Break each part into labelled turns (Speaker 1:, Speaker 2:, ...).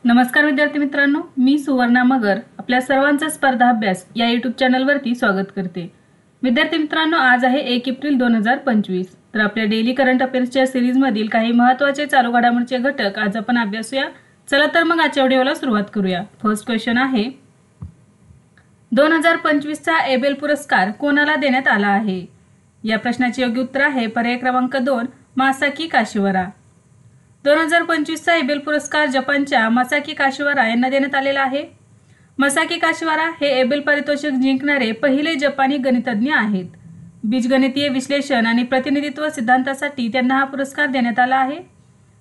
Speaker 1: नमस्कार विद्यार्थी मित्रांनो, मी सुवर्णा मगर आपल्या सर्वांचा स्पर्धा अभ्यास या YouTube चॅनलवरती स्वागत करते। विद्यार्थी मित्रांनो, आज आहे 1 एप्रिल 2025। तर आपल्या डेली करंट अफेअर्सच्या सीरीज मधील काही महत्त्वाचे चालू घडामोडींचे घटक आज आपण अभ्यासूया। चला तर मग आजच्या व्हिडिओला सुरुवात करूया। फर्स्ट क्वेश्चन आहे 2025 चा एबेल पुरस्कार कोणाला देण्यात आला आहे? या प्रश्नाचे योग्य उत्तर आहे पर्याय क्रमांक 2 मासाकी काशिवारा। 2025 चा एबेल पुरस्कार जपानच्या मासाकी काशिवारा यांना देण्यात आलेला आहे। मासाकी काशिवारा हे एबेल पारितोषिक जिंकणारे पहिले जपानी गणितज्ञ आहेत। बीजगणितीय विश्लेषण आणि प्रतिनिधित्व सिद्धांतासाठी त्यांना हा पुरस्कार देण्यात आला आहे।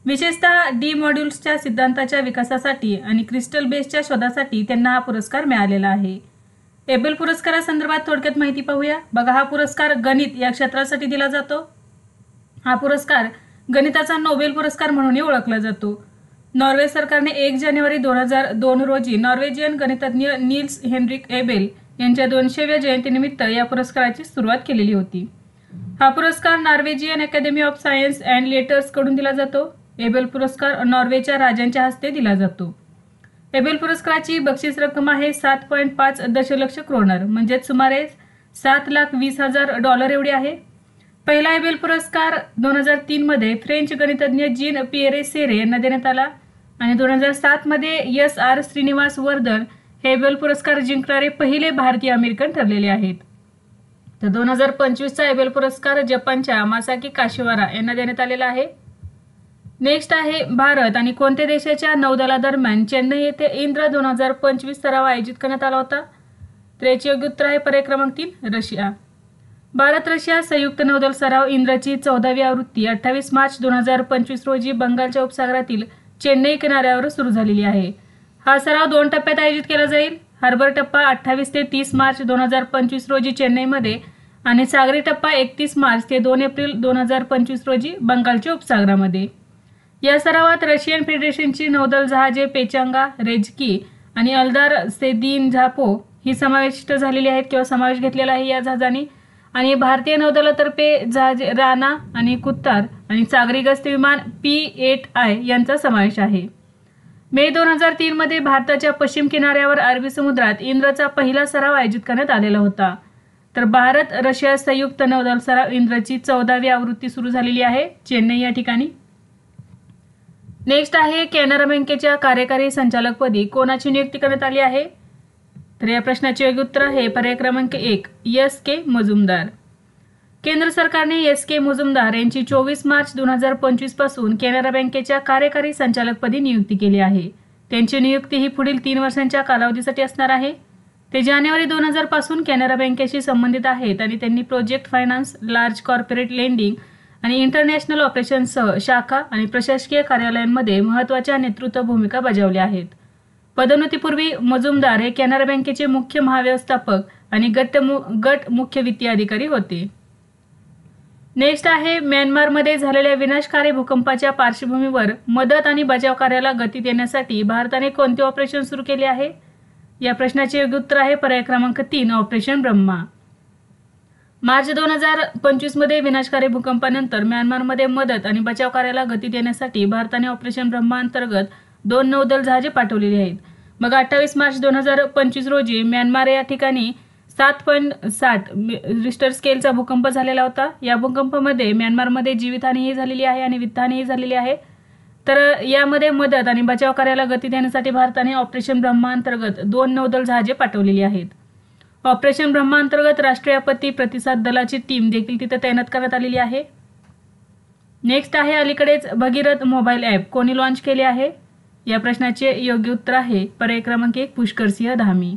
Speaker 1: विशेषतः डी मॉड्यूल्सच्या सिद्धांताच्या विकासासाठी आणि क्रिस्टल बेसच्या शोधासाठी त्यांना हा पुरस्कार मिळालेला आहे। एबेल पुरस्कारासंदर्भात थोडक्यात माहिती पाहूया। बघा, हा पुरस्कार गणित या क्षेत्रासाठी दिला जातो। हा पुरस्कार गणिताचा नोबेल पुरस्कार म्हणूनही ओळखला जातो। नॉर्वे सरकारने 1 जानेवारी 2002 रोजी नॉर्वेजियन गणितज्ञ नील्स हेनरिक एबेल यांच्या 200व्या जयंतीनिमित्त या पुरस्काराची सुरुवात केलेली होती। हा पुरस्कार Norwegian academy of science and letters कडून दिला जातो। एबेल पुरस्कार नॉर्वेच्या राजांच्या हस्ते दिला जातो। एबेल पुरस्काराची बक्षीस रक्कम आहे 7.5 दशलक्ष क्रोनर म्हणजे सुमारे $7,20,000 एवढी आहे। पहिला एबेल पुरस्कार 2003 मध्ये फ्रेंच गणितज्ञ जीन पिएरे सेरे यांना देण्यात आला आणि 2007 मध्ये एस.आर. श्रीनिवास वर्धन हे एबेल पुरस्कार जिंकणारे पहिले भारतीय अमेरिकन ठरलेले आहेत। तर 2025 चा एबेल पुरस्कार जपानच्या मासाकी काशिवारा यांना देण्यात आलेला आहे। नेक्स्ट आहे भारत आणि कोणत्या देशाच्या नौदलादरम्यान चेन्नई येथे इंद्र 2025 सराव आयोजित करण्यात आला होता? तर याचे योग्य उत्तर आहे पर्याय क्रमांक 3 रशिया। भारत रशिया संयुक्त नौदल सराव इंद्रची 14वी आवृत्ती 28 मार्च 2025 रोजी बंगालच्या उपसागरातील चेन्नई किनाऱ्यावर सुरू झालेली आहे। हा सराव 2 टप्प्यात आयोजित केला जाईल। हार्बर टप्पा 28 ते 30 मार्च 2025 रोजी चेन्नईमध्ये आणि सागरी टप्पा 31 मार्च ते 2 एप्रिल 2025 रोजी बंगालच्या उपसागरामध्ये। या सरावात रशियन फेडरेशनची नौदल जहाजे पेचांगा, रेजकी आणि अल्दार सेदीन झापो ही समाविष्ट झालेली आहेत किंवा समावेश घेतलेला आहे या जहाजांनी। आणि भारतीय नौदलातर्फे जहाज राणा आणि कुत्तार आणि सागरी गस्त विमान P-8I यांचा समावेश आहे। मे 2003 मध्ये भारताच्या पश्चिम किनाऱ्यावर अरबी समुद्रात इंद्रचा पहिला सराव आयोजित करण्यात आलेला होता। तर भारत रशिया संयुक्त नौदल सराव इंद्रची 14वी आवृत्ती सुरू झालेली आहे चेन्नई या ठिकाणी। नेक्स्ट आहे कॅनरा बँकेच्या कार्यकारी संचालकपदी कोणाची नियुक्ती करण्यात आली आहे? तर या प्रश्नाचे योग्य उत्तर आहे पर्याय क्रमांक 1 S.K. मुजुमदार। केंद्र सरकारने S.K. मुजुमदार यांची 24 मार्च 2025 पासून कॅनरा बँकेच्या कार्यकारी संचालकपदी नियुक्ती केली आहे। त्यांची नियुक्ती ही पुढील 3 वर्षांच्या कालावधीसाठी असणार आहे। ते जानेवारी 2000 पासून कॅनरा बँकेशी संबंधित आहेत आणि त्यांनी project finance, large corporate lending आणि इंटरनॅशनल ऑपरेशन्ससह शाखा आणि प्रशासकीय कार्यालयांमध्ये महत्त्वाच्या नेतृत्व भूमिका बजावल्या आहेत। पदोन्नतीपूर्वी मुजुमदार हे कॅनरा बँकेचे मुख्य महाव्यवस्थापक आणि गट मुख्य वित्तीय अधिकारी होते। नेक्स्ट आहे म्यानमारमध्ये झालेल्या विनाशकारी भूकंपाच्या पार्श्वभूमीवर मदत आणि बचाव कार्याला गती देण्यासाठी भारताने कोणते ऑपरेशन सुरू केले आहे? या प्रश्नाचे योग्य उत्तर आहे पर्याय क्रमांक 3 ऑपरेशन ब्रह्मा। मार्च 2025 मध्ये विनाशकारी भूकंपानंतर म्यानमारमध्ये मदत आणि बचाव कार्याला गती देण्यासाठी भारताने ऑपरेशन ब्रह्मा अंतर्गत 2 नौदल जहाजे पाठवलेली आहेत। मग 28 मार्च 2025 रोजी म्यानमार या ठिकाणी 7.7 रिश्टर स्केलचा भूकंप झालेला होता। या भूकंपामध्ये म्यानमारमध्ये जीवितहानीही झालेली आहे आणि वित्तहानीही झालेली आहे। तर यामध्ये मदत आणि बचाव कार्याला गती देण्यासाठी भारताने ऑपरेशन ब्रह्मा अंतर्गत 2 नौदल जहाजे पाठवलेली आहेत। ऑपरेशन ब्रह्मा अंतर्गत राष्ट्रीय आपत्ती प्रतिसाद दलाची टीम देखील तिथे तैनात करण्यात आलेली आहे। नेक्स्ट आहे अलीकडेच भगीरथ मोबाईल ॲप कोणी लॉन्च केले आहे? या प्रश्नाचे योग्य उत्तर आहे पर्याय क्रमांक 1 पुष्कर सिंह धामी।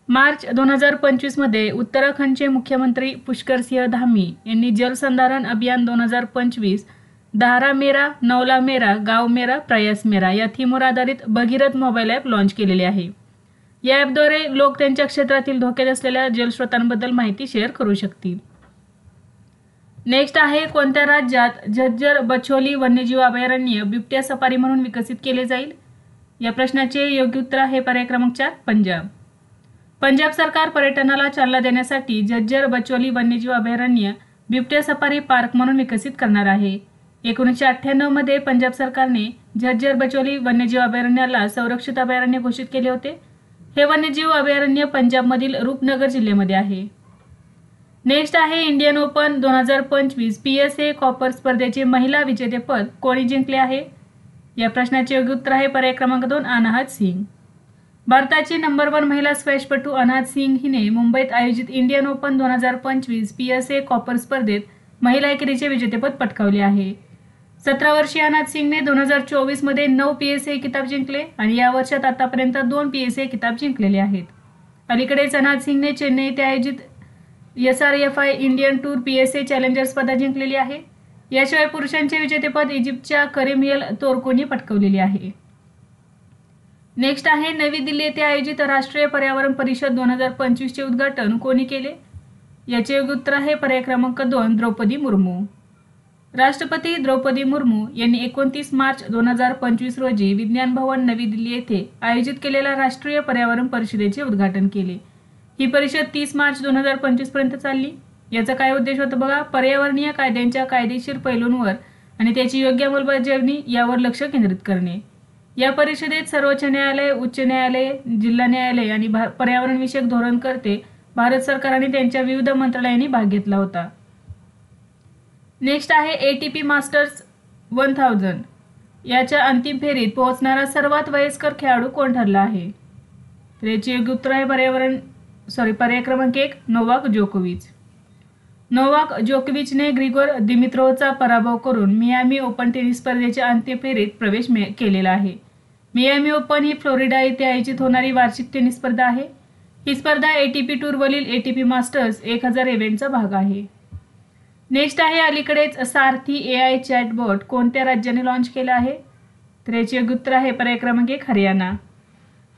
Speaker 1: मार्च 2025 मध्ये उत्तराखंडचे मुख्यमंत्री पुष्कर सिंह धामी यांनी जलसंधारण अभियान 2025 दाहरा मेरा, नौला मेरा, गाव मेरा, प्रयास मेरा या थीमवर आधारित भगीरथ मोबाईल ॲप लॉन्च केलेले आहे। या ॲपद्वारे लोक त्यांच्या क्षेत्रातील धोक्यात असलेल्या जलस्रोतांबद्दल माहिती शेअर करू शकतील। नेक्स्ट आहे कोणत्या राज्यात झज्जर बछोली वन्यजीव अभयारण्य बिबट्या सफारी म्हणून विकसित केले जाईल? या प्रश्नाचे योग्य उत्तर आहे पर्याय क्रमांक 4 पंजाब। पंजाब सरकार पर्यटनाला चालना देण्यासाठी झज्जर बछोली वन्यजीव अभयारण्य बिबट्या सफारी पार्क म्हणून विकसित करणार आहे। 1998 मध्ये पंजाब सरकारने झज्जर बचोली वन्यजीव अभयारण्याला संरक्षित अभयारण्य घोषित केले होते? हे वन्यजीव अभयारण्य पंजाबमधील रूपनगर जिल्ह्यामध्ये आहे. नेक्स्ट आहे इंडियन ओपन 2025 PSA कॉपर स्पर्धेचे महिला विजेतेपद कोणी जिंकले आहे? या प्रश्नाचे योग्य उत्तर आहे पर्याय क्रमांक 2 अनाहत सिंग. भारताची नंबर 1 महिला स्क्वॅशपटू अनाहत सिंग हिने मुंबईत आयोजित इंडियन ओपन 2025 PSA कॉपर स्पर्धेत महिला एकेरीचे विजेतेपद पटकावले आहे. 17 वर्षीय अनाहत सिंगने 2024 मध्ये 9 PSA किताब जिंकले आणि या वर्षात आतापर्यंत 2 PSA किताब जिंकलेले आहेत. अलीकडेच अनाहत सिंगने चेन्नई येथे आयोजित SRFI Indian tour PSA challenger स्पर्धा जिंकलेली आहे. याशिवाय पुरुषांचे विजेतेपद इजिप्तच्या करीमियल तोरकोनी पटकावलेले आहे. नेक्स्ट आहे नवी दिल्ली येथे आयोजित राष्ट्रीय पर्यावरण परिषद 2025 चे उद्घाटन कोणी केले? याचे योग्य उत्तर आहे पर्याय क्रमांक 2 द्रौपदी मुर्मू. राष्ट्रपती द्रौपदी मुर्मू यांनी 29 मार्च 2025 रोजी विज्ञान भवन नवी दिल्ली येथे आयोजित केलेल्या राष्ट्रीय पर्यावरण परिषदेचे उद्घाटन केले. ही परिषद 30 मार्च 2025 पर्यंत चालली. याचा काय उद्देश होता बघा? पर्यावरणीय कायद्यांच्या कायदेशीर पैलूंवर आणि त्याची योग्य अंमलबजावणी यावर लक्ष केंद्रित करणे. या परिषदेत सर्वोच्च न्यायालय, उच्च न्यायालय, जिल्हा न्यायालय आणि पर्यावरणविषयक धोरणकर्ते, भारत सरकार आणि त्यांच्या विविध मंत्रालयांनी भाग घेतला होता. नेक्स्ट आहे ATP मास्टर्स 1000 याच्या अंतिम फेरीत पोहोचणारा सर्वात वयस्कर खेळाडू कोण ठरला आहे? तर याचे योग्य उत्तर आहे पर्याय क्रमांक 1 नोवाक जोकोविच. नोवाक जोकोविचने ग्रिगोर दिमित्रोव्हचा पराभव करून मियामी ओपन टेनिस स्पर्धेच्या अंतिम फेरीत प्रवेश केलेला आहे. मियामी ओपन ही फ्लोरिडा येथे आयोजित होणारी वार्षिक टेनिस स्पर्धा आहे. ही स्पर्धा ATP टूरवरील ATP मास्टर्स 1000 इव्हेंटचा भाग आहे. नेक्स्ट आहे अलीकडेच सारथी AI चॅटबॉट कोणत्या राज्याने लॉन्च केला आहे? तर याचे योग्य उत्तर आहे पर्याय क्रमांक 1 हरियाणा.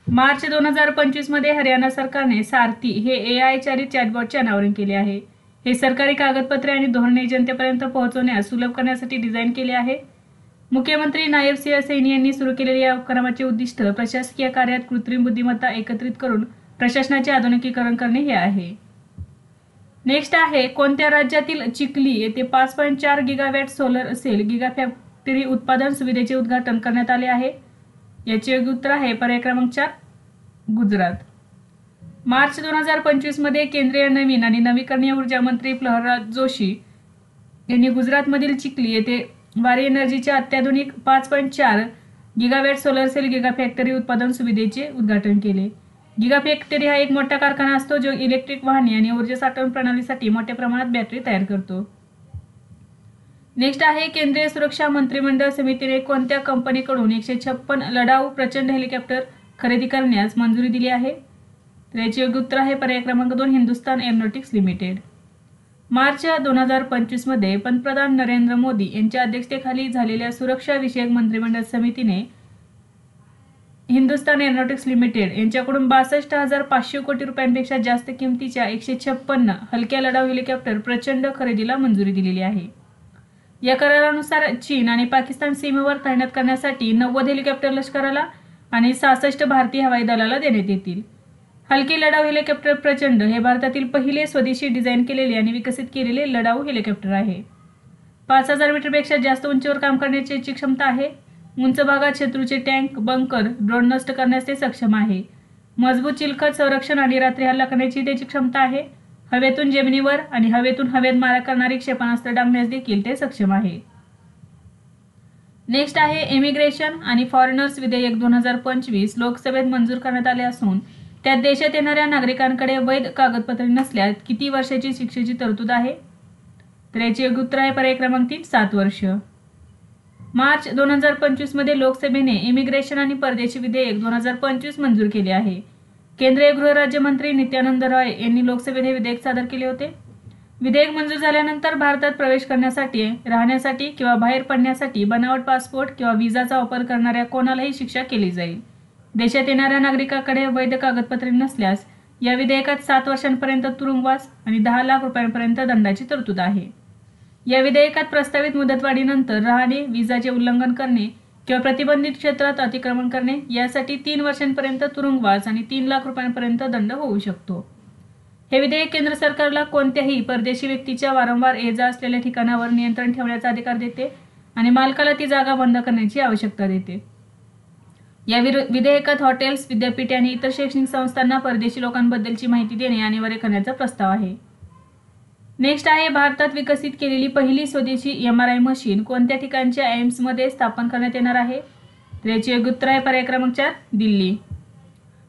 Speaker 1: मार्च 2025 मध्ये हरियाणा सरकारने सारथी हे AI चालित चॅटबॉटचे अनावरण केले आहे. हे सरकारी कागदपत्रे आणि धोरणे जनतेपर्यंत पोहोचवण्यास सुलभ करण्यासाठी डिझाईन केले आहे. मुख्यमंत्री नायब सिंह सैनी यांनी सुरू केलेल्या या उपक्रमाचे उद्दिष्ट प्रशासकीय कार्यात कृत्रिम बुद्धिमत्ता एकत्रित करून प्रशासनाचे आधुनिकीकरण करणे हे आहे. नेक्स्ट आहे कोणत्या राज्यातील चिखली येथे 5.4 गिगावॅट सोलर सेल गिगाफॅक्टरी उत्पादन सुविधेचे उद्घाटन करण्यात आले आहे? याचे योग्य उत्तर आहे पर्याय क्रमांक 4 गुजरात. मार्च 2025 मध्ये केंद्रीय नवीन आणि नवीकरणीय ऊर्जा मंत्री प्रल्हाद जोशी यांनी गुजरातमधील चिखली येथे वारी एनर्जीच्या अत्याधुनिक 5.4 गिगावॅट सोलर सेल गिगाफॅक्टरी उत्पादन सुविधेचे उद्घाटन केले. गिगाफॅक्टरी हा एक मोठा कारखाना असतो जो इलेक्ट्रिक वाहने आणि ऊर्जा साठवण प्रणालीसाठी मोठ्या प्रमाणात बॅटरी तयार करतो. नेक्स्ट आहे केंद्रीय सुरक्षा मंत्रिमंडळ समितीने कोणत्या कंपनीकडून 156 लढाऊ प्रचंड हेलिकॉप्टर खरेदी करण्यास मंजुरी दिली आहे? तर याचे योग्य उत्तर आहे पर्याय क्रमांक 2 हिंदुस्तान एरोनॉटिक्स लिमिटेड. मार्च 2025 मध्ये पंतप्रधान नरेंद्र मोदी यांच्या अध्यक्षतेखाली झालेल्या सुरक्षा विषयक मंत्रिमंडळ समितीने हिंदुस्तान एरोनॉटिक्स लिमिटेड यांच्याकडून 62,500 कोटी रुपयांपेक्षा जास्त किमतीच्या 156 हलक्या लढाऊ हेलिकॉप्टर प्रचंड खरेदीला मंजुरी दिलेली आहे. या करारानुसार चीन आणि पाकिस्तान सीमेवर तैनात करण्यासाठी 90 हेलिकॉप्टर लष्कराला आणि 66 भारतीय हवाई दलाला देण्यात येतील. हलके लढाऊ हेलिकॉप्टर प्रचंड हे भारतातील पहिले स्वदेशी डिझाईन केलेले आणि विकसित केलेले लढाऊ हेलिकॉप्टर आहे. 5000 मीटरपेक्षा जास्त उंचीवर काम करण्याची याची क्षमता आहे. उंच भागात शत्रूचे टँक, बंकर, ड्रोन नष्ट करण्यास ते सक्षम आहे. मजबूत चिलखत संरक्षण आणि रात्री हल्ला करण्याची त्याची क्षमता आहे. हवेतून जमिनीवर आणि हवेतून हवेत मारा करणारी क्षेपणास्त्र डागण्यास देखील ते सक्षम आहे. नेक्स्ट आहे इमिग्रेशन आणि फॉरेनर्स विधेयक 2025 लोकसभेत मंजूर करण्यात आले असून त्यात देशात येणाऱ्या नागरिकांकडे वैध कागदपत्रे नसल्यास किती वर्षाची शिक्षेची तरतूद आहे? तर याचे योग्य उत्तर आहे पर्याय क्रमांक 3 7 वर्ष. मार्च 2025 मध्ये लोकसभेने इमिग्रेशन आणि परदेशी विधेयक 2025 मंजूर केले आहे. केंद्रीय गृहराज्यमंत्री नित्यानंद रॉय यांनी लोकसभेत हे विधेयक सादर केले होते. विधेयक मंजूर झाल्यानंतर भारतात प्रवेश करण्यासाठी, राहण्यासाठी किंवा बाहेर पडण्यासाठी बनावट पासपोर्ट किंवा व्हिसाचा वापर करणाऱ्या कोणालाही शिक्षा केली जाईल. देशात येणाऱ्या नागरिकाकडे वैध कागदपत्रे नसल्यास या विधेयकात 7 वर्षांपर्यंत तुरुंगवास आणि 10 लाख रुपयांपर्यंत दंडाची तरतूद आहे. या विधेयकात प्रस्तावित मुदतवाढीनंतर राहणे, व्हिसाचे उल्लंघन करणे किंवा प्रतिबंधित क्षेत्रात अतिक्रमण करणे यासाठी 3 वर्षांपर्यंत तुरुंगवास आणि 3 लाख रुपयांपर्यंत दंड होऊ शकतो. हे विधेयक केंद्र सरकारला कोणत्याही परदेशी व्यक्तीच्या वारंवार ये जा असलेल्या ठिकाणावर नियंत्रण ठेवण्याचा अधिकार देते आणि मालकाला ती जागा बंद करण्याची आवश्यकता देते। या विधेयकात हॉटेल्स, विद्यापीठे आणि इतर शैक्षणिक संस्थांना परदेशी लोकांबद्दलची माहिती देणे अनिवार्य करण्याचा प्रस्ताव आहे। नेक्स्ट आहे भारतात विकसित केलेली पहिली स्वदेशी MRI मशीन कोणत्या ठिकाणच्या एम्समध्ये स्थापन करण्यात येणार आहे? तर याचे योग्य उत्तर आहे पर्याय क्रमांक 4 दिल्ली।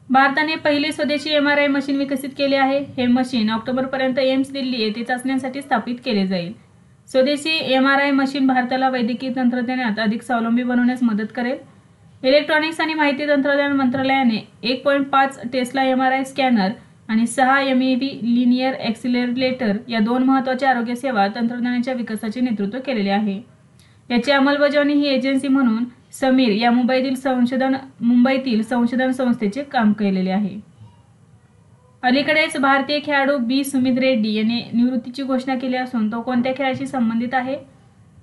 Speaker 1: भारताने पहिले स्वदेशी MRI मशीन विकसित केले आहे। हे मशीन ऑक्टोबरपर्यंत एम्स दिल्ली येथे चाचण्यांसाठी स्थापित केले जाईल। स्वदेशी MRI मशीन भारताला वैद्यकीय तंत्रज्ञानात अधिक स्वावलंबी बनवण्यास मदत करेल। इलेक्ट्रॉनिक्स आणि माहिती तंत्रज्ञान मंत्रालयाने 1.5 टेस्ला MRI स्कॅनर आणि 6 MeV लिनियर ॲक्सिलरेटर या दोन महत्त्वाच्या आरोग्य सेवा तंत्रज्ञानाच्या विकासाचे नेतृत्व केलेले आहे। याची अंमलबजावणी ही एजन्सी म्हणून समीर या मुंबईतील संशोधन संस्थेचे काम केलेले आहे। अलीकडेच भारतीय खेळाडू बी सुमित रेड्डी याने निवृत्तीची घोषणा केली असून तो कोणत्या खेळाशी संबंधित आहे?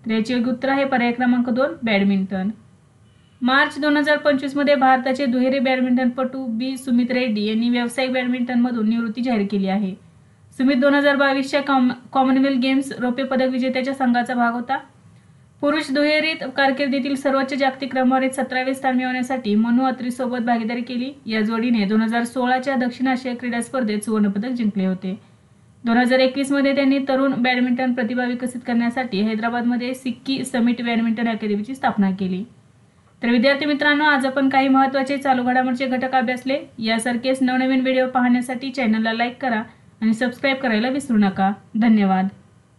Speaker 1: तर याचे योग्य उत्तर आहे पर्याय क्रमांक 2 बॅडमिंटन। मार्च 2025 मध्ये भारताचे दुहेरी बॅडमिंटनपटू बी सुमित रेड्डी यांनी व्यावसायिक बॅडमिंटनमधून निवृत्ती जाहीर केली आहे। सुमित 2022च्या कॉमनवेल्थ गेम्स रौप्य पदक विजेत्याच्या संघाचा भाग होता। पुरुष दुहेरीत कारकिर्दीतील सर्वोच्च जागतिक क्रमवारीत 17वे स्थान मिळवण्यासाठी मनु अत्री सोबत भागीदारी केली। या जोडीने 2016च्या दक्षिण आशिया क्रीडा स्पर्धेत सुवर्णपदक जिंकले होते। 2021 मध्ये त्यांनी तरुण बॅडमिंटन प्रतिभा विकसित करण्यासाठी हैदराबादमध्ये सिक्की समिट बॅडमिंटन अकादमीची स्थापना केली। तर विद्यार्थी मित्रांनो, आज आपण काही महत्त्वाचे चालू घडामोडीचे घटक अभ्यासले। यासारखेच नवनवीन व्हिडिओ पाहण्यासाठी चॅनलला लाईक करा आणि सबस्क्राईब करायला विसरू नका। धन्यवाद।